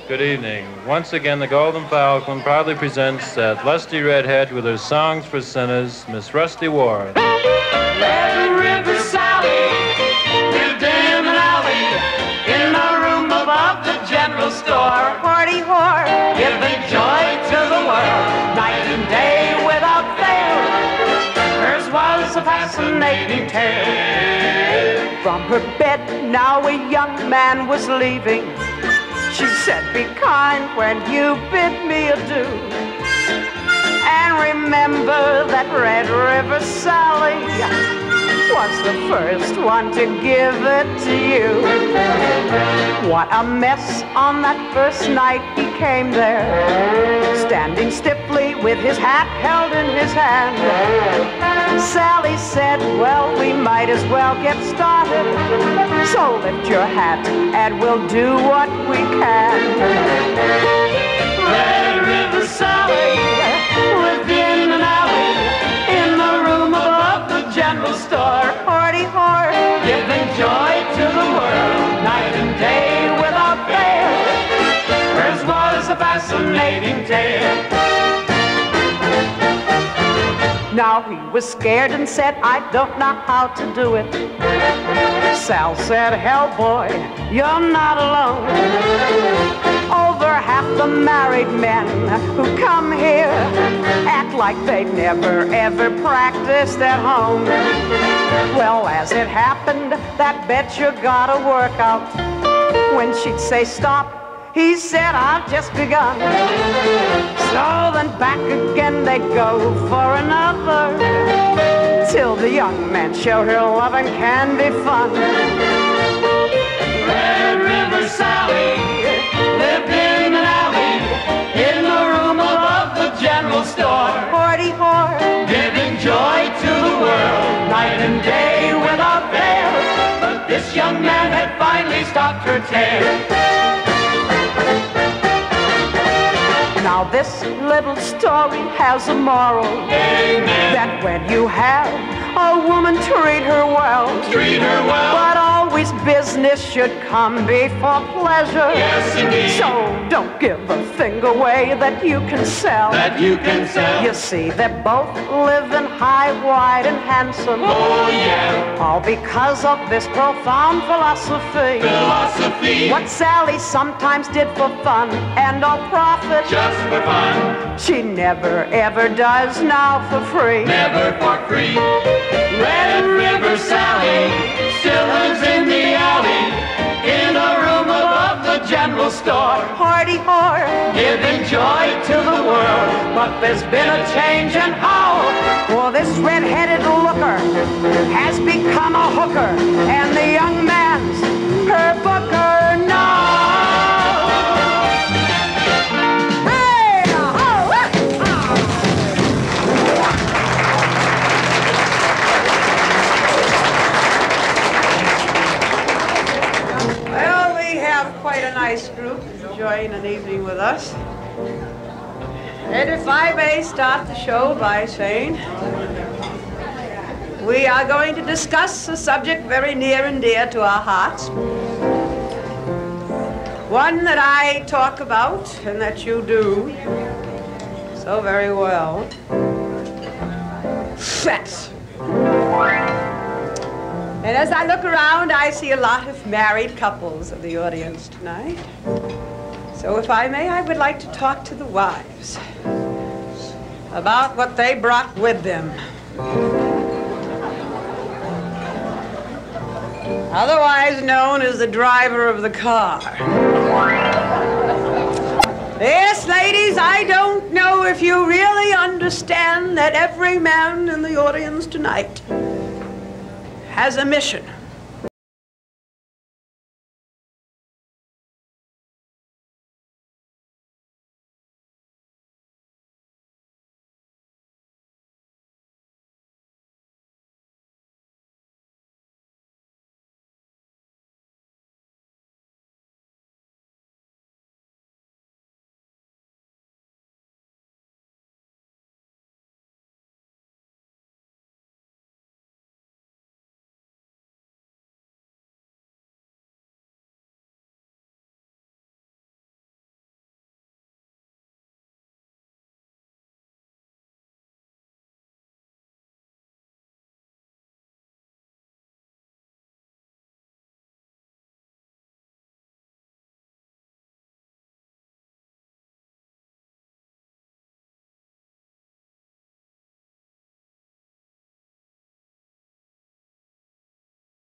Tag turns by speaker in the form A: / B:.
A: Good evening. Once again, the Golden Falcon proudly presents that lusty redhead with her songs for sinners, Miss Rusty Ward.
B: Red River Sally lived in an alley in a room above the general store.
C: Party whore,
B: Giving joy to the world, night and day without fail. Hers was a fascinating tale.
C: from her bed now a young man was leaving. She said, be kind when you bid me adieu. And remember that Red River Sally was the first one to give it to you. What a mess on that first night he came there, standing stiffly with his hat held in his hand. Sally said, well, we might as well get started. So lift your hat and we'll do what we can.
B: Red River Sally lived in an alley in the room above the general store.
C: Party hard,
B: Giving joy to the world, night and day without fail. Hers was a fascinating tale.
C: now he was scared and said, I don't know how to do it. Sal said, hell boy, you're not alone. Over half the married men who come here act like they never ever practiced at home. Well, as it happened, that betcha got a workout. When she'd say stop, he said, I've just begun. So then back again they'd go for another, till the young man showed her loving can be fun.
B: Red River Sally lived in an alley in the room above the general store.
C: Party hard,
B: Giving joy to the world, night and day without fail. But this young man had finally stopped her tale.
C: now this little story has a moral.
B: Amen.
C: That when you have a woman, treat her well.
B: Treat her well.
C: But always business should come before pleasure.
B: Yes, indeed.
C: So don't give a thing away that you can sell.
B: That you can sell.
C: You see, they're both living high, wide, and handsome.
B: Oh, yeah.
C: All because of this profound philosophy.
B: Philosophy.
C: What Sally sometimes did for fun and no profit,
B: Just for fun.
C: she never ever does now for free.
B: Never for free. Red River Sally still lives in the alley in a room above the general store.
C: Party hard,
B: Giving joy to the world, but there's been a change in how.
C: well, this red-headed looker has become a hooker, and the young man's her booker now. Well, we have quite a nice group enjoying an evening with us. And if I may start the show by saying, we are going to discuss a subject very near and dear to our hearts. One that I talk about and that you do so very well. Sex. And as I look around, I see a lot of married couples in the audience tonight. So if I may, I would like to talk to the wives about what they brought with them. Otherwise known as the driver of the car. Yes, ladies, I don't know if you really understand that every man in the audience tonight has a mission.